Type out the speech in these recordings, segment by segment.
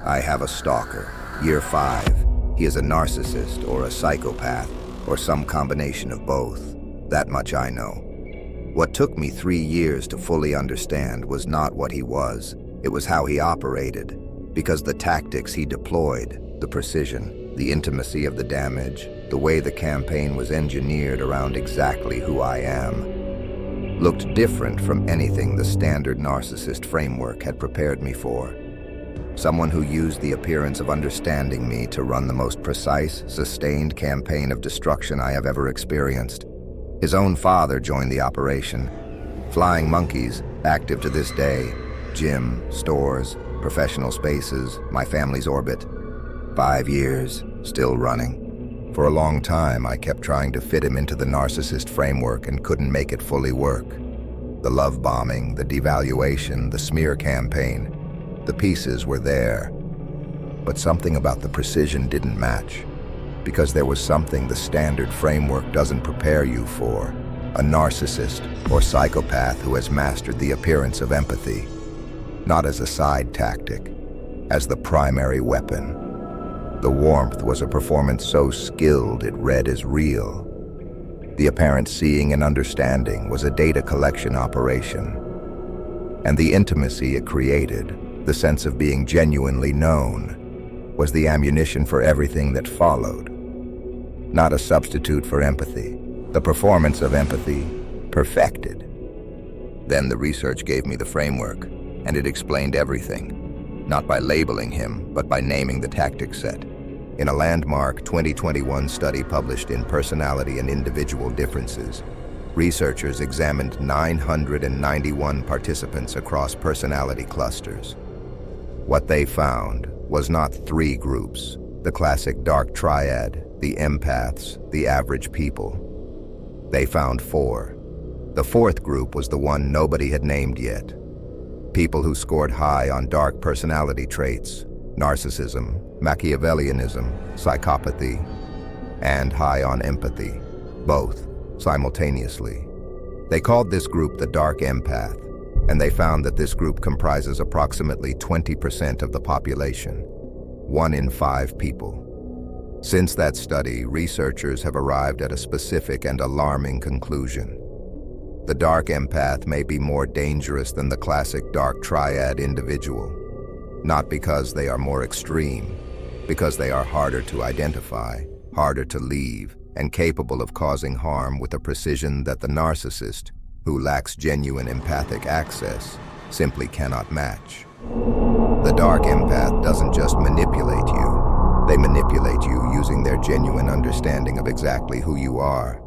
I have a stalker. Year 5. He is a narcissist or a psychopath, or some combination of both. That much I know. What took me 3 years to fully understand was not what he was, it was how he operated. Because the tactics he deployed, the precision, the intimacy of the damage, the way the campaign was engineered around exactly who I am, looked different from anything the standard narcissist framework had prepared me for. Someone who used the appearance of understanding me to run the most precise, sustained campaign of destruction I have ever experienced. His own father joined the operation. Flying monkeys, active to this day. Gym, stores, professional spaces, my family's orbit. 5 years, still running. For a long time, I kept trying to fit him into the narcissist framework and couldn't make it fully work. The love bombing, the devaluation, the smear campaign. The pieces were there, but something about the precision didn't match, because there was something the standard framework doesn't prepare you for. A narcissist or psychopath who has mastered the appearance of empathy, not as a side tactic, as the primary weapon. The warmth was a performance so skilled it read as real. The apparent seeing and understanding was a data collection operation. And the intimacy it created, the sense of being genuinely known, was the ammunition for everything that followed. Not a substitute for empathy, the performance of empathy, perfected. Then the research gave me the framework, and it explained everything, not by labeling him, but by naming the tactic set. In a landmark 2021 study published in Personality and Individual Differences, researchers examined 991 participants across personality clusters. What they found was not 3 groups, the classic dark triad, the empaths, the average people. They found 4. The 4th group was the one nobody had named yet. People who scored high on dark personality traits, narcissism, Machiavellianism, psychopathy, and high on empathy, both simultaneously. They called this group the dark empath, and they found that this group comprises approximately 20% of the population, 1 in 5 people. Since that study, researchers have arrived at a specific and alarming conclusion. The dark empath may be more dangerous than the classic dark triad individual, not because they are more extreme, because they are harder to identify, harder to leave, and capable of causing harm with a precision that the narcissist, who lacks genuine empathic access, simply cannot match. The dark empath doesn't just manipulate you, they manipulate you using their genuine understanding of exactly who you are.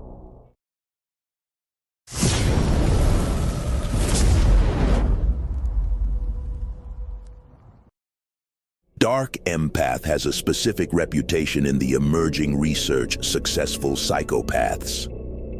Dark empath has a specific reputation in the emerging research successful psychopaths.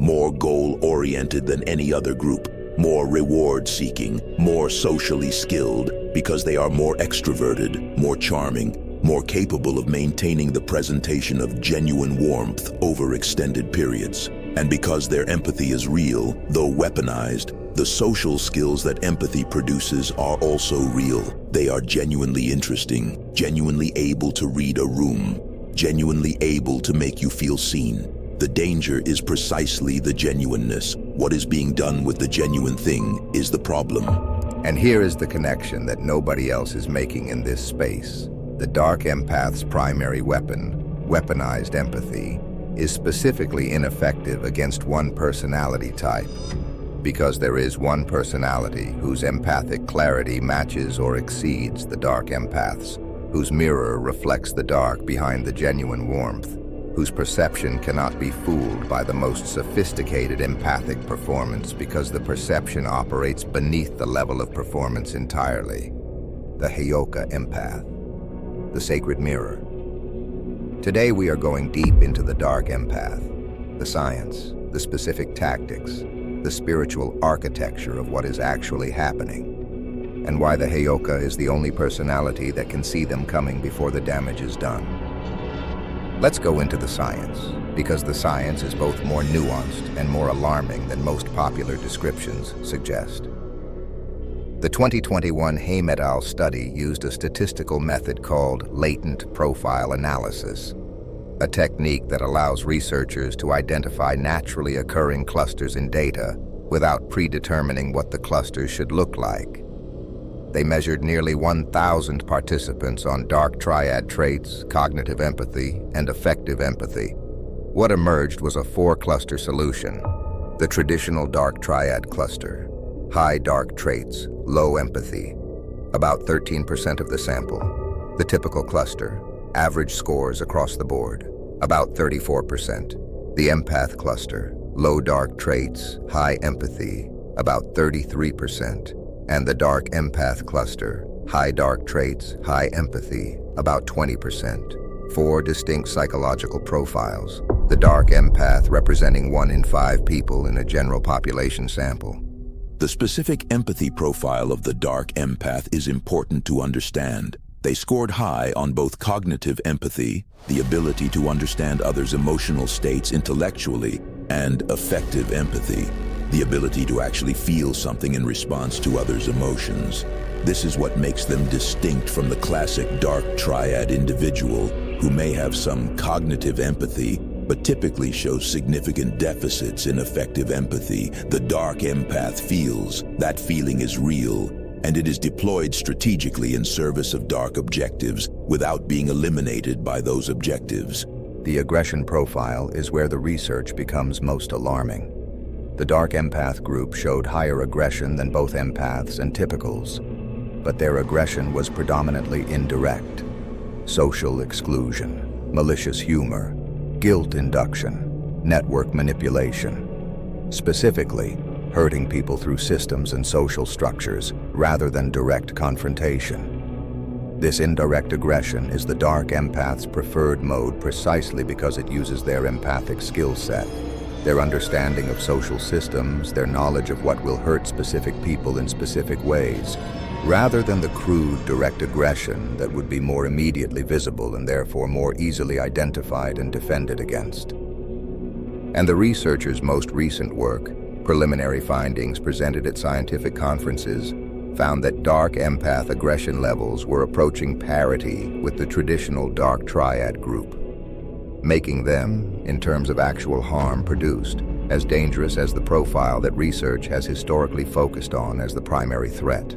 More goal-oriented than any other group, more reward-seeking, more socially skilled, because they are more extroverted, more charming, more capable of maintaining the presentation of genuine warmth over extended periods. And because their empathy is real, though weaponized, the social skills that empathy produces are also real. They are genuinely interesting, genuinely able to read a room, genuinely able to make you feel seen. The danger is precisely the genuineness. What is being done with the genuine thing is the problem. And here is the connection that nobody else is making in this space. The dark empath's primary weapon, weaponized empathy, is specifically ineffective against one personality type, because there is one personality whose empathic clarity matches or exceeds the dark empath's, whose mirror reflects the dark behind the genuine warmth, whose perception cannot be fooled by the most sophisticated empathic performance because the perception operates beneath the level of performance entirely. The Heyoka empath, the sacred mirror. Today we are going deep into the dark empath, the science, the specific tactics, the spiritual architecture of what is actually happening, and why the Heyoka is the only personality that can see them coming before the damage is done. Let's go into the science, because the science is both more nuanced and more alarming than most popular descriptions suggest. The 2021 Heym et al. Study used a statistical method called latent profile analysis, a technique that allows researchers to identify naturally occurring clusters in data without predetermining what the clusters should look like. They measured nearly 1,000 participants on dark triad traits, cognitive empathy, and affective empathy. What emerged was a 4-cluster solution. The traditional dark triad cluster, high dark traits, low empathy, about 13% of the sample. The typical cluster, average scores across the board, about 34%. The empath cluster, low dark traits, high empathy, about 33%. And the dark empath cluster, high dark traits, high empathy, about 20%. 4 distinct psychological profiles. The dark empath representing 1 in 5 people in a general population sample. The specific empathy profile of the dark empath is important to understand. They scored high on both cognitive empathy, the ability to understand others' emotional states intellectually, and affective empathy, the ability to actually feel something in response to others' emotions. This is what makes them distinct from the classic dark triad individual who may have some cognitive empathy, but typically shows significant deficits in affective empathy. The dark empath feels that feeling is real, and it is deployed strategically in service of dark objectives without being eliminated by those objectives. The aggression profile is where the research becomes most alarming. The dark empath group showed higher aggression than both empaths and typicals, but their aggression was predominantly indirect. Social exclusion, malicious humor, guilt induction, network manipulation. Specifically, hurting people through systems and social structures rather than direct confrontation. This indirect aggression is the dark empath's preferred mode precisely because it uses their empathic skill set, their understanding of social systems, their knowledge of what will hurt specific people in specific ways, rather than the crude direct aggression that would be more immediately visible and therefore more easily identified and defended against. And the researchers' most recent work, preliminary findings presented at scientific conferences, found that dark empath aggression levels were approaching parity with the traditional dark triad group, making them, in terms of actual harm produced, as dangerous as the profile that research has historically focused on as the primary threat.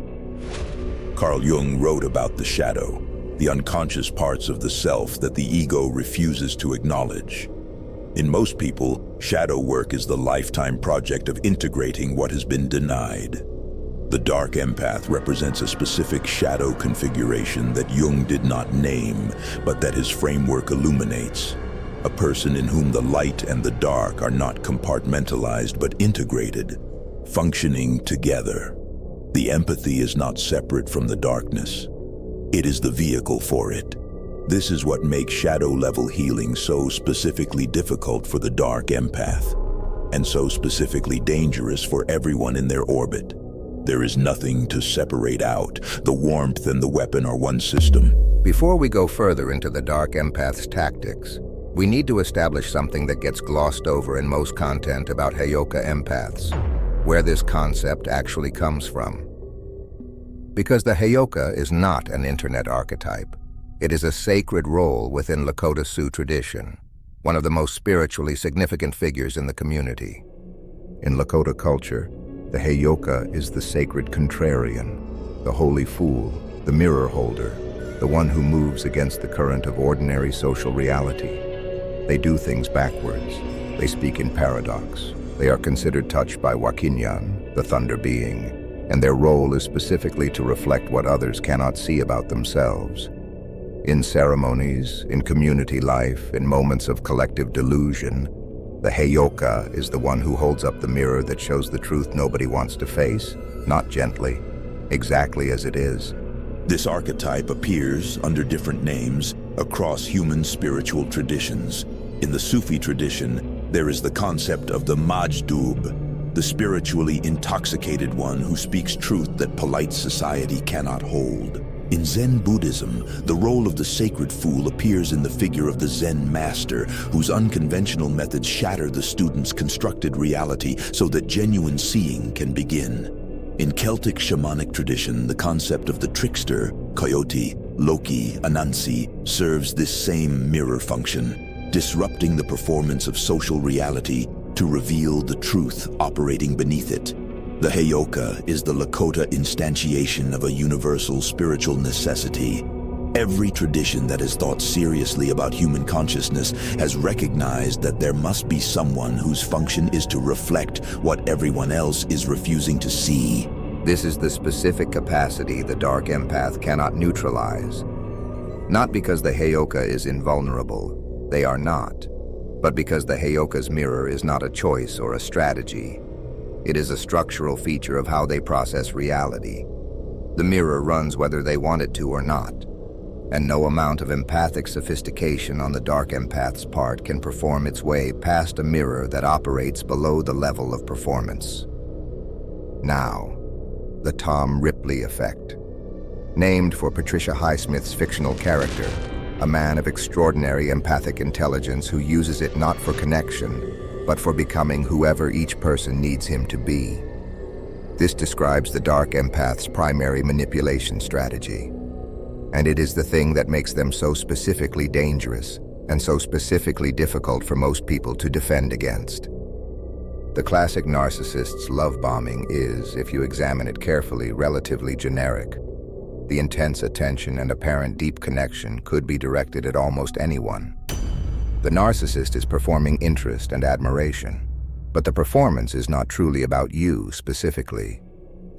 Carl Jung wrote about the shadow, the unconscious parts of the self that the ego refuses to acknowledge. In most people, shadow work is the lifetime project of integrating what has been denied. The dark empath represents a specific shadow configuration that Jung did not name, but that his framework illuminates. A person in whom the light and the dark are not compartmentalized but integrated, functioning together. The empathy is not separate from the darkness. It is the vehicle for it. This is what makes shadow-level healing so specifically difficult for the dark empath, and so specifically dangerous for everyone in their orbit. There is nothing to separate out. The warmth and the weapon are one system. Before we go further into the dark empath's tactics, we need to establish something that gets glossed over in most content about Heyoka empaths, where this concept actually comes from. Because the Heyoka is not an internet archetype. It is a sacred role within Lakota Sioux tradition, one of the most spiritually significant figures in the community. In Lakota culture, the Heyoka is the sacred contrarian, the holy fool, the mirror holder, the one who moves against the current of ordinary social reality. They do things backwards. They speak in paradox. They are considered touched by Wakinyan, the thunder being, and their role is specifically to reflect what others cannot see about themselves. In ceremonies, in community life, in moments of collective delusion, the Heyoka is the one who holds up the mirror that shows the truth nobody wants to face, not gently, exactly as it is. This archetype appears under different names across human spiritual traditions. In the Sufi tradition, there is the concept of the Majdub, the spiritually intoxicated one who speaks truth that polite society cannot hold. In Zen Buddhism, the role of the sacred fool appears in the figure of the Zen master, whose unconventional methods shatter the student's constructed reality so that genuine seeing can begin. In Celtic shamanic tradition, the concept of the trickster, coyote, Loki, Anansi, serves this same mirror function, disrupting the performance of social reality to reveal the truth operating beneath it. The Heyoka is the Lakota instantiation of a universal spiritual necessity. Every tradition that has thought seriously about human consciousness has recognized that there must be someone whose function is to reflect what everyone else is refusing to see. This is the specific capacity the dark empath cannot neutralize. Not because the Heyoka is invulnerable, they are not, but because the Heyoka's mirror is not a choice or a strategy. It is a structural feature of how they process reality. The mirror runs whether they want it to or not, and no amount of empathic sophistication on the dark empath's part can perform its way past a mirror that operates below the level of performance. Now, the Tom Ripley effect. Named for Patricia Highsmith's fictional character, a man of extraordinary empathic intelligence who uses it not for connection, but for becoming whoever each person needs him to be. This describes the dark empath's primary manipulation strategy. And it is the thing that makes them so specifically dangerous and so specifically difficult for most people to defend against. The classic narcissist's love bombing is, if you examine it carefully, relatively generic. The intense attention and apparent deep connection could be directed at almost anyone. The narcissist is performing interest and admiration, but the performance is not truly about you specifically.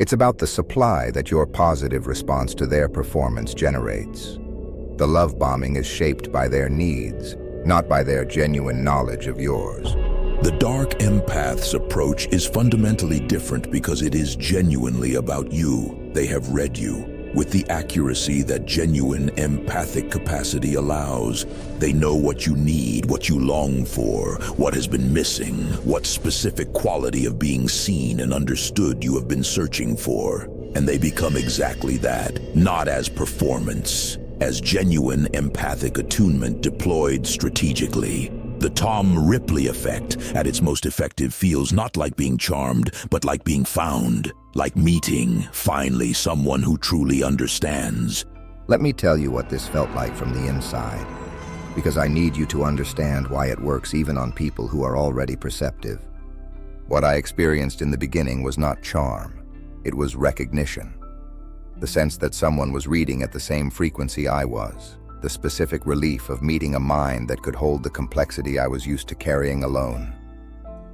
It's about the supply that your positive response to their performance generates. The love bombing is shaped by their needs, not by their genuine knowledge of yours. The dark empath's approach is fundamentally different because it is genuinely about you. They have read you. With the accuracy that genuine empathic capacity allows, they know what you need, what you long for, what has been missing, what specific quality of being seen and understood you have been searching for. And they become exactly that, not as performance, as genuine empathic attunement deployed strategically. The Tom Ripley effect, at its most effective, feels not like being charmed, but like being found. Like meeting, finally, someone who truly understands. Let me tell you what this felt like from the inside, because I need you to understand why it works even on people who are already perceptive. What I experienced in the beginning was not charm, it was recognition. The sense that someone was reading at the same frequency I was, the specific relief of meeting a mind that could hold the complexity I was used to carrying alone.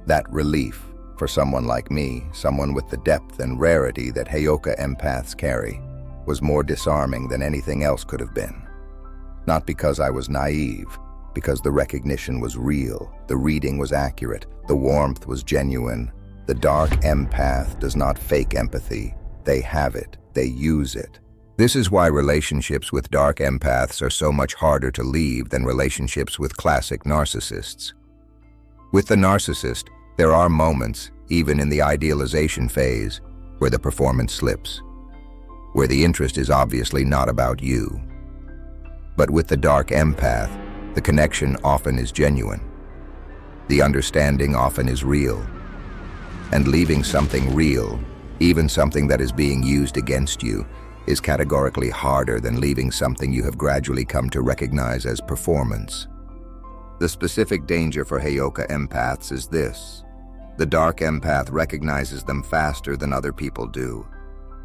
That relief, for someone like me, someone with the depth and rarity that Heyoka empaths carry, was more disarming than anything else could have been. Not because I was naive, because the recognition was real, the reading was accurate, the warmth was genuine. The dark empath does not fake empathy. They have it, they use it. This is why relationships with dark empaths are so much harder to leave than relationships with classic narcissists. With the narcissist, there are moments, even in the idealization phase, where the performance slips, where the interest is obviously not about you. But with the dark empath, the connection often is genuine. The understanding often is real. And leaving something real, even something that is being used against you, is categorically harder than leaving something you have gradually come to recognize as performance. The specific danger for Heyoka empaths is this. The dark empath recognizes them faster than other people do.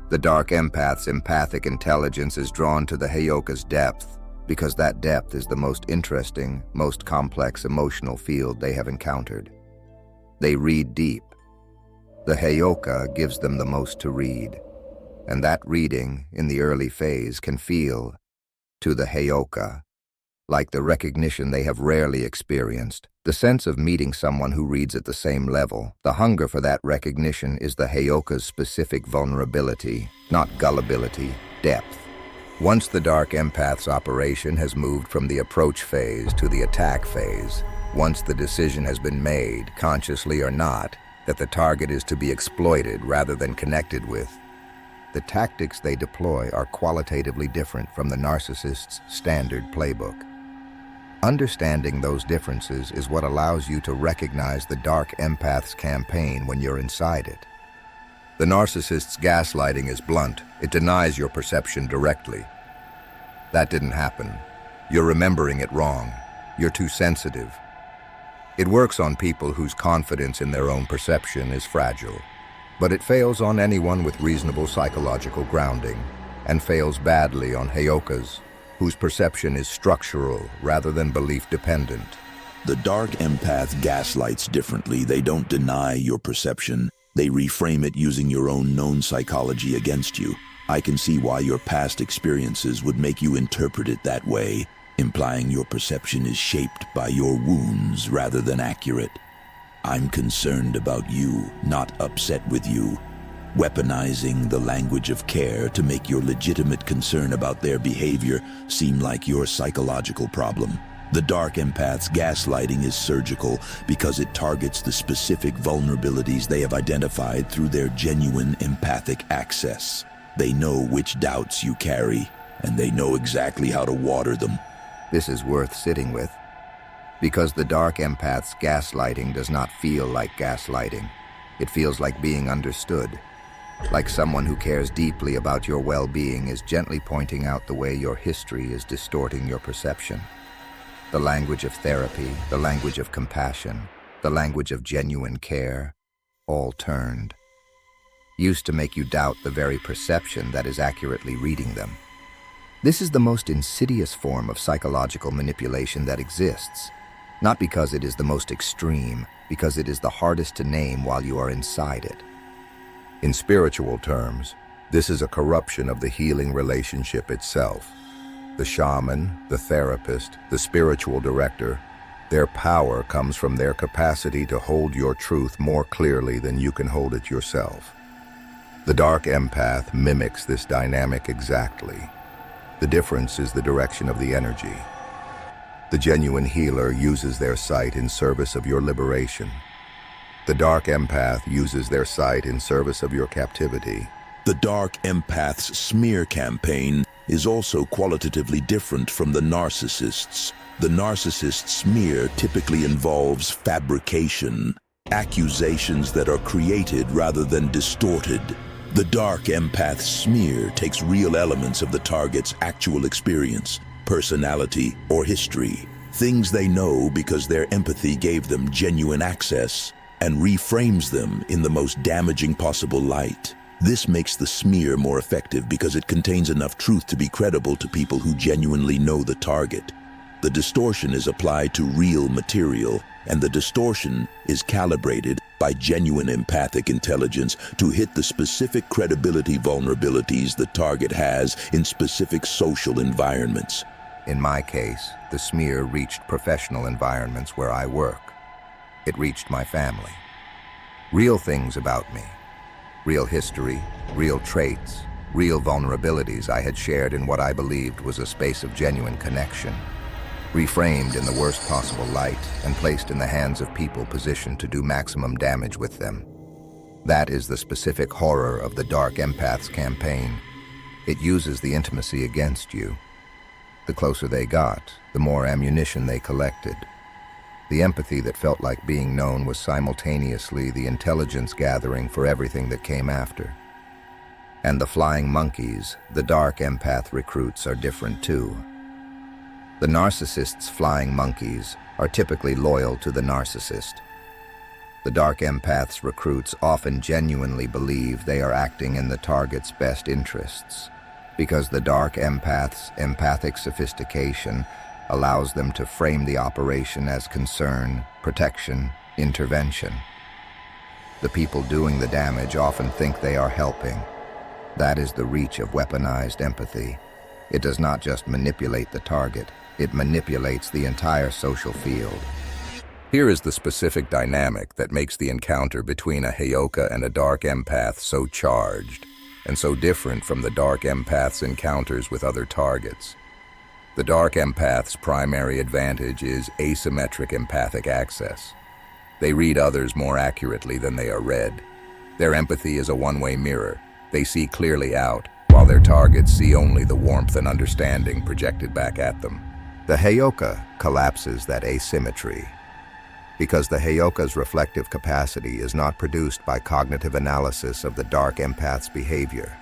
The dark empath's empathic intelligence is drawn to the Heyoka's depth because that depth is the most interesting, most complex emotional field they have encountered. They read deep. The Heyoka gives them the most to read, and that reading, in the early phase, can feel, to the Heyoka, like the recognition they have rarely experienced, the sense of meeting someone who reads at the same level. The hunger for that recognition is the Heyoka's specific vulnerability, not gullibility, depth. Once the dark empath's operation has moved from the approach phase to the attack phase, once the decision has been made, consciously or not, that the target is to be exploited rather than connected with, the tactics they deploy are qualitatively different from the narcissist's standard playbook. Understanding those differences is what allows you to recognize the dark empath's campaign when you're inside it. The narcissist's gaslighting is blunt. It denies your perception directly. That didn't happen. You're remembering it wrong. You're too sensitive. It works on people whose confidence in their own perception is fragile, but it fails on anyone with reasonable psychological grounding, and fails badly on Heyokas, whose perception is structural rather than belief-dependent. The dark empath gaslights differently. They don't deny your perception. They reframe it using your own known psychology against you. I can see why your past experiences would make you interpret it that way, implying your perception is shaped by your wounds rather than accurate. I'm concerned about you, not upset with you. Weaponizing the language of care to make your legitimate concern about their behavior seem like your psychological problem. The dark empath's gaslighting is surgical because it targets the specific vulnerabilities they have identified through their genuine empathic access. They know which doubts you carry, and they know exactly how to water them. This is worth sitting with, because the dark empath's gaslighting does not feel like gaslighting. It feels like being understood, like someone who cares deeply about your well-being is gently pointing out the way your history is distorting your perception. The language of therapy, the language of compassion, the language of genuine care, all turned. Used to make you doubt the very perception that is accurately reading them. This is the most insidious form of psychological manipulation that exists, not because it is the most extreme, because it is the hardest to name while you are inside it. In spiritual terms, this is a corruption of the healing relationship itself. The shaman, the therapist, the spiritual director, their power comes from their capacity to hold your truth more clearly than you can hold it yourself. The dark empath mimics this dynamic exactly. The difference is the direction of the energy. The genuine healer uses their sight in service of your liberation. The dark empath uses their sight in service of your captivity. The dark empath's smear campaign is also qualitatively different from the narcissists. The narcissist smear typically involves fabrication, accusations that are created rather than distorted. The dark empath smear takes real elements of the target's actual experience, personality, or history, things they know because their empathy gave them genuine access, and reframes them in the most damaging possible light. This makes the smear more effective because it contains enough truth to be credible to people who genuinely know the target. The distortion is applied to real material, and the distortion is calibrated by genuine empathic intelligence to hit the specific credibility vulnerabilities the target has in specific social environments. In my case, the smear reached professional environments where I work. It reached my family. Real things about me. Real history, real traits, real vulnerabilities I had shared in what I believed was a space of genuine connection, reframed in the worst possible light and placed in the hands of people positioned to do maximum damage with them. That is the specific horror of the dark empath's campaign. It uses the intimacy against you. The closer they got, the more ammunition they collected. The empathy that felt like being known was simultaneously the intelligence gathering for everything that came after. And the flying monkeys, the dark empath recruits, are different too. The narcissist's flying monkeys are typically loyal to the narcissist. The dark empath's recruits often genuinely believe they are acting in the target's best interests, because the dark empath's empathic sophistication allows them to frame the operation as concern, protection, intervention. The people doing the damage often think they are helping. That is the reach of weaponized empathy. It does not just manipulate the target, it manipulates the entire social field. Here is the specific dynamic that makes the encounter between a Heyoka and a dark empath so charged, and so different from the dark empath's encounters with other targets. The dark empath's primary advantage is asymmetric empathic access. They read others more accurately than they are read. Their empathy is a one-way mirror. They see clearly out, while their targets see only the warmth and understanding projected back at them. The Heyoka collapses that asymmetry. because the Heyoka's reflective capacity is not produced by cognitive analysis of the dark empath's behavior.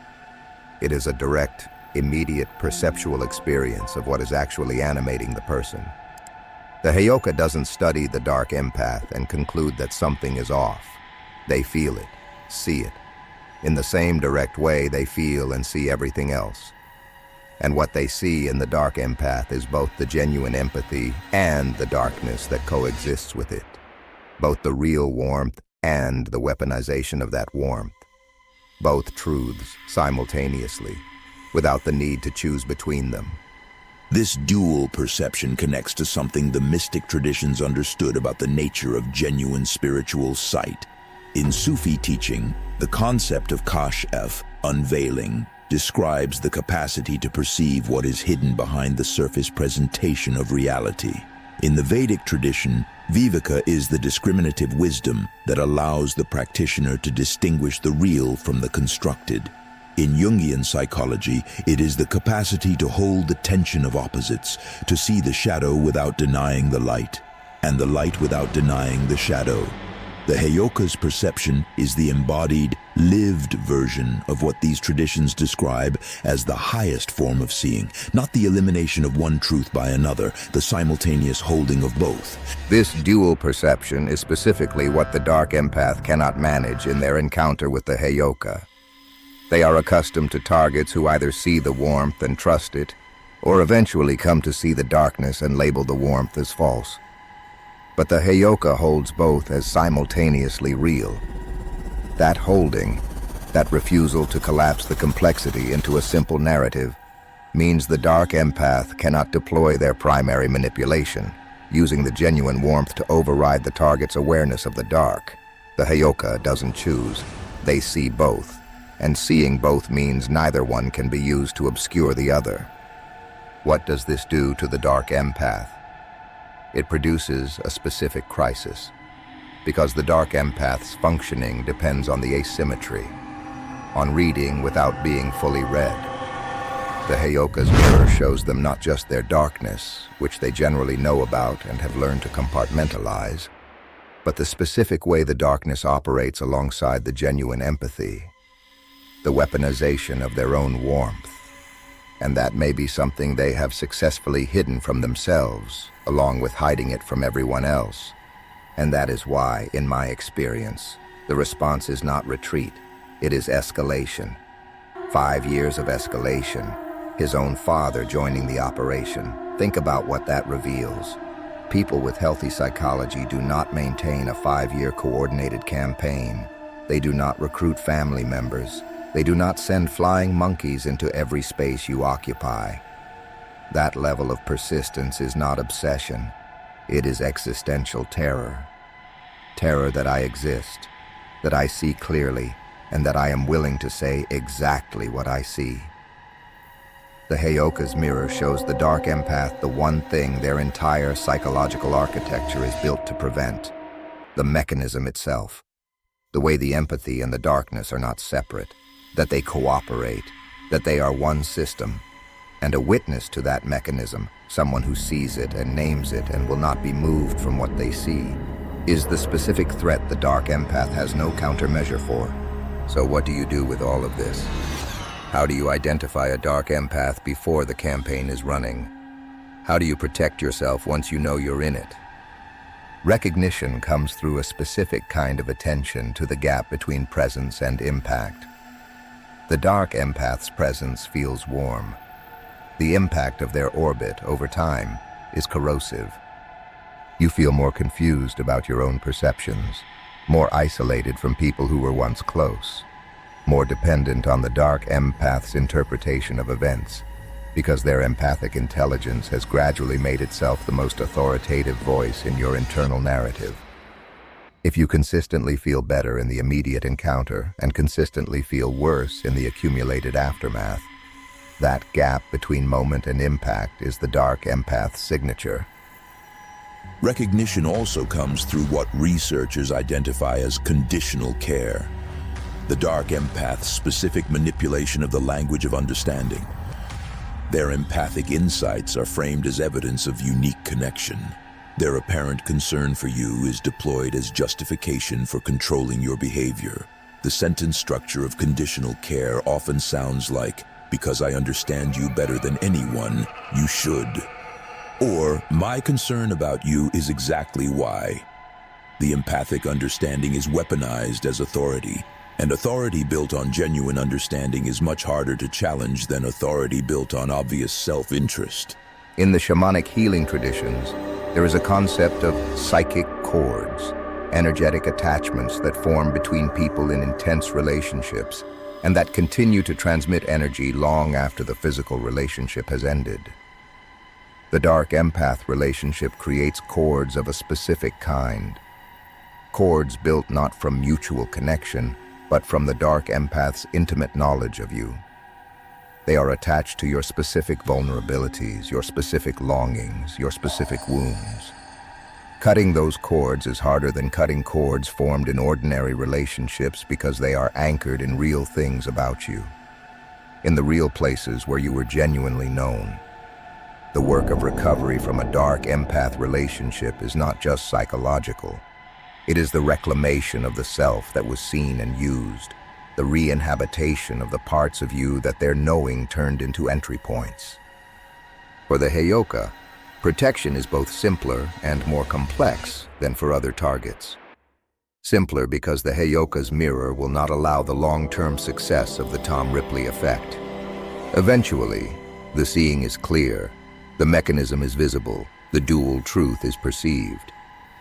It is a direct, immediate perceptual experience of what is actually animating the person. The Heyoka doesn't study the dark empath and conclude that something is off. They feel it, see it. In the same direct way they feel and see everything else. And what they see in the dark empath is both the genuine empathy and the darkness that coexists with it, both the real warmth and the weaponization of that warmth, both truths simultaneously, without the need to choose between them. This dual perception connects to something the mystic traditions understood about the nature of genuine spiritual sight. In Sufi teaching, the concept of kashf, unveiling, describes the capacity to perceive what is hidden behind the surface presentation of reality. In the Vedic tradition, viveka is the discriminative wisdom that allows the practitioner to distinguish the real from the constructed. In Jungian psychology, it is the capacity to hold the tension of opposites, to see the shadow without denying the light, and the light without denying the shadow. The Heyoka's perception is the embodied, lived version of what these traditions describe as the highest form of seeing, not the elimination of one truth by another, the simultaneous holding of both. This dual perception is specifically what the dark empath cannot manage in their encounter with the Heyoka. They are accustomed to targets who either see the warmth and trust it, or eventually come to see the darkness and label the warmth as false. But the Heyoka holds both as simultaneously real. That holding, that refusal to collapse the complexity into a simple narrative, means the dark empath cannot deploy their primary manipulation, using the genuine warmth to override the target's awareness of the dark. The Heyoka doesn't choose. They see both, and seeing both means neither one can be used to obscure the other. What does this do to the dark empath? It produces a specific crisis, because the dark empath's functioning depends on the asymmetry, on reading without being fully read. The Heyoka's mirror shows them not just their darkness, which they generally know about and have learned to compartmentalize, but the specific way the darkness operates alongside the genuine empathy, the weaponization of their own warmth. And that may be something they have successfully hidden from themselves, along with hiding it from everyone else. And that is why, in my experience, the response is not retreat, it is escalation. 5 years of escalation, his own father joining the operation. Think about what that reveals. People with healthy psychology do not maintain a 5-year coordinated campaign. They do not recruit family members. They do not send flying monkeys into every space you occupy. That level of persistence is not obsession. It is existential terror. Terror that I exist, that I see clearly, and that I am willing to say exactly what I see. The Heyoka's mirror shows the dark empath the one thing their entire psychological architecture is built to prevent: the mechanism itself. The way the empathy and the darkness are not separate, that they cooperate, that they are one system. And a witness to that mechanism, someone who sees it and names it and will not be moved from what they see, is the specific threat the dark empath has no countermeasure for. So what do you do with all of this? How do you identify a dark empath before the campaign is running? How do you protect yourself once you know you're in it? Recognition comes through a specific kind of attention to the gap between presence and impact. The dark empath's presence feels warm. The impact of their orbit over time is corrosive. You feel more confused about your own perceptions, more isolated from people who were once close, more dependent on the dark empath's interpretation of events, because their empathic intelligence has gradually made itself the most authoritative voice in your internal narrative. If you consistently feel better in the immediate encounter and consistently feel worse in the accumulated aftermath, that gap between moment and impact is the dark empath's signature. Recognition also comes through what researchers identify as conditional care. The dark empath's specific manipulation of the language of understanding. Their empathic insights are framed as evidence of unique connection. Their apparent concern for you is deployed as justification for controlling your behavior. The sentence structure of conditional care often sounds like, "Because I understand you better than anyone, you should." Or, "My concern about you is exactly why." The empathic understanding is weaponized as authority, and authority built on genuine understanding is much harder to challenge than authority built on obvious self-interest. In the shamanic healing traditions, there is a concept of psychic cords, energetic attachments that form between people in intense relationships and that continue to transmit energy long after the physical relationship has ended. The dark empath relationship creates cords of a specific kind. Cords built not from mutual connection, but from the dark empath's intimate knowledge of you. They are attached to your specific vulnerabilities, your specific longings, your specific wounds. Cutting those cords is harder than cutting cords formed in ordinary relationships because they are anchored in real things about you, in the real places where you were genuinely known. The work of recovery from a dark empath relationship is not just psychological. It is the reclamation of the self that was seen and used, the re-inhabitation of the parts of you that their knowing turned into entry points. For the Heyoka, protection is both simpler and more complex than for other targets. Simpler because the Heyoka's mirror will not allow the long-term success of the Tom Ripley effect. Eventually, the seeing is clear, the mechanism is visible, the dual truth is perceived.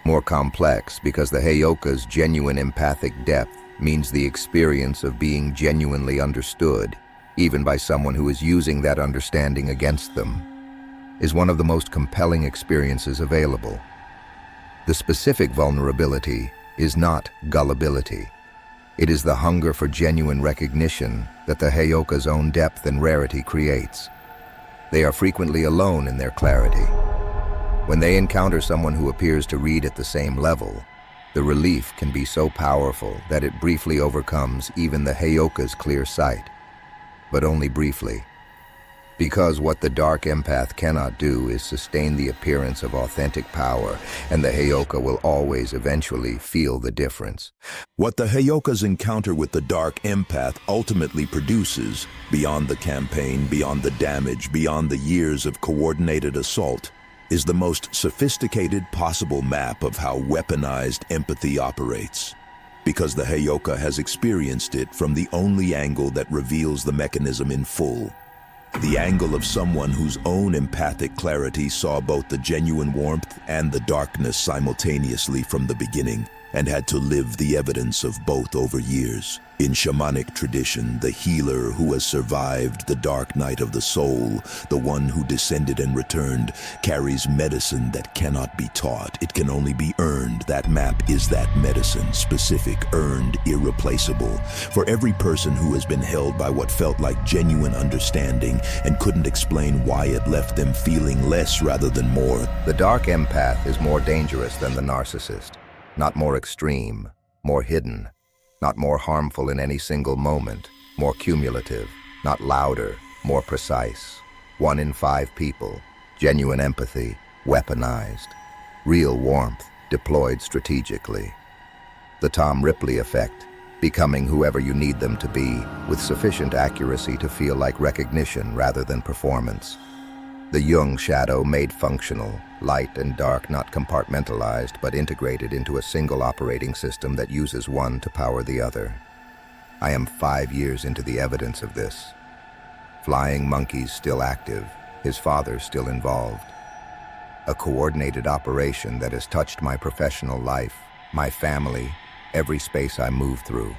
More complex because the Heyoka's genuine empathic depth means the experience of being genuinely understood, even by someone who is using that understanding against them, is one of the most compelling experiences available. The specific vulnerability is not gullibility. It is the hunger for genuine recognition that the Heyoka's own depth and rarity creates. They are frequently alone in their clarity. When they encounter someone who appears to read at the same level, the relief can be so powerful that it briefly overcomes even the Heyoka's clear sight, but only briefly. Because what the dark empath cannot do is sustain the appearance of authentic power, and the Heyoka will always eventually feel the difference. What the Heyoka's encounter with the dark empath ultimately produces, beyond the campaign, beyond the damage, beyond the years of coordinated assault, is the most sophisticated possible map of how weaponized empathy operates. Because the Heyoka has experienced it from the only angle that reveals the mechanism in full. The angle of someone whose own empathic clarity saw both the genuine warmth and the darkness simultaneously from the beginning, and had to live the evidence of both over years. In shamanic tradition, the healer who has survived the dark night of the soul, the one who descended and returned, carries medicine that cannot be taught. It can only be earned. That map is that medicine, specific, earned, irreplaceable. For every person who has been held by what felt like genuine understanding and couldn't explain why it left them feeling less rather than more. The dark empath is more dangerous than the narcissist. Not more extreme, more hidden, not more harmful in any single moment, more cumulative, not louder, more precise. 1 in 5 people, genuine empathy, weaponized, real warmth, deployed strategically. The Tom Ripley effect, becoming whoever you need them to be, with sufficient accuracy to feel like recognition rather than performance. The Jung shadow made functional, light and dark not compartmentalized but integrated into a single operating system that uses one to power the other. I am 5 years into the evidence of this. Flying monkeys still active, his father still involved. A coordinated operation that has touched my professional life, my family, every space I move through.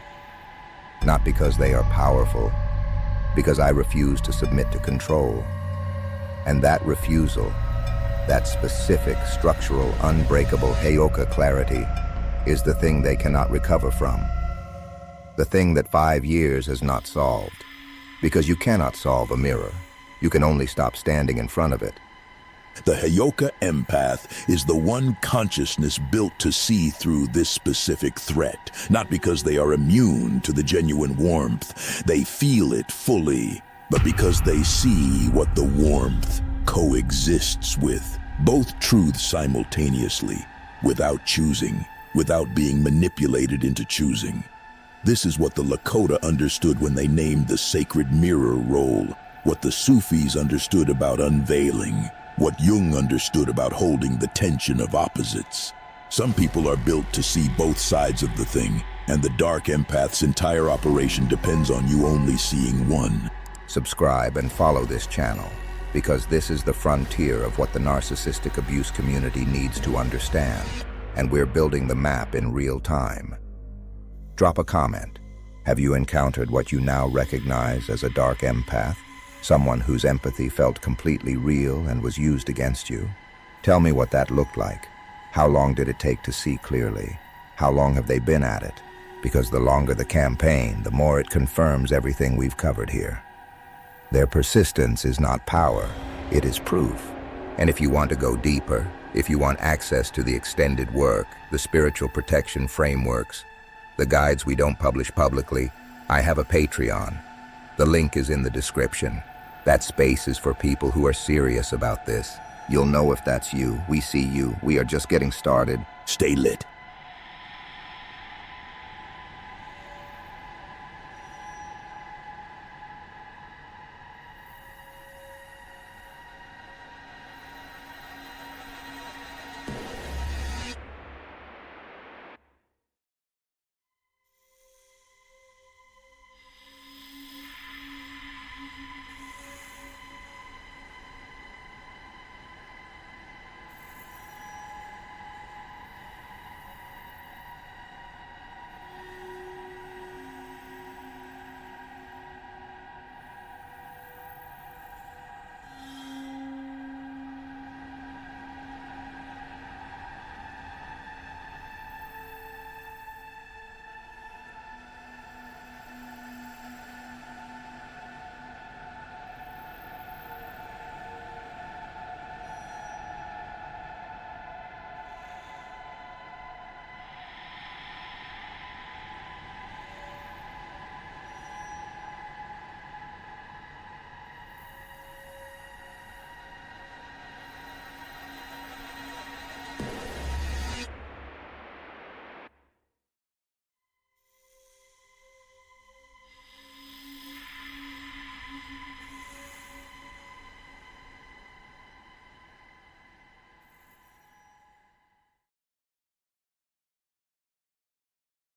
Not because they are powerful, because I refuse to submit to control. And that refusal, that specific, structural, unbreakable Heyoka clarity, is the thing they cannot recover from. The thing that 5 years has not solved. Because you cannot solve a mirror. You can only stop standing in front of it. The Heyoka empath is the one consciousness built to see through this specific threat, not because they are immune to the genuine warmth. They feel it fully, but because they see what the warmth coexists with. Both truths simultaneously, without choosing, without being manipulated into choosing. This is what the Lakota understood when they named the sacred mirror role, what the Sufis understood about unveiling, what Jung understood about holding the tension of opposites. Some people are built to see both sides of the thing, and the dark empath's entire operation depends on you only seeing one. Subscribe and follow this channel, because this is the frontier of what the narcissistic abuse community needs to understand, and we're building the map in real time. Drop a comment. Have you encountered what you now recognize as a dark empath? Someone whose empathy felt completely real and was used against you? Tell me what that looked like. How long did it take to see clearly? How long have they been at it? Because the longer the campaign, the more it confirms everything we've covered here. Their persistence is not power, it is proof. And if you want to go deeper, if you want access to the extended work, the spiritual protection frameworks, the guides we don't publish publicly, I have a Patreon. The link is in the description. That space is for people who are serious about this. You'll know if that's you. We see you. We are just getting started. Stay lit.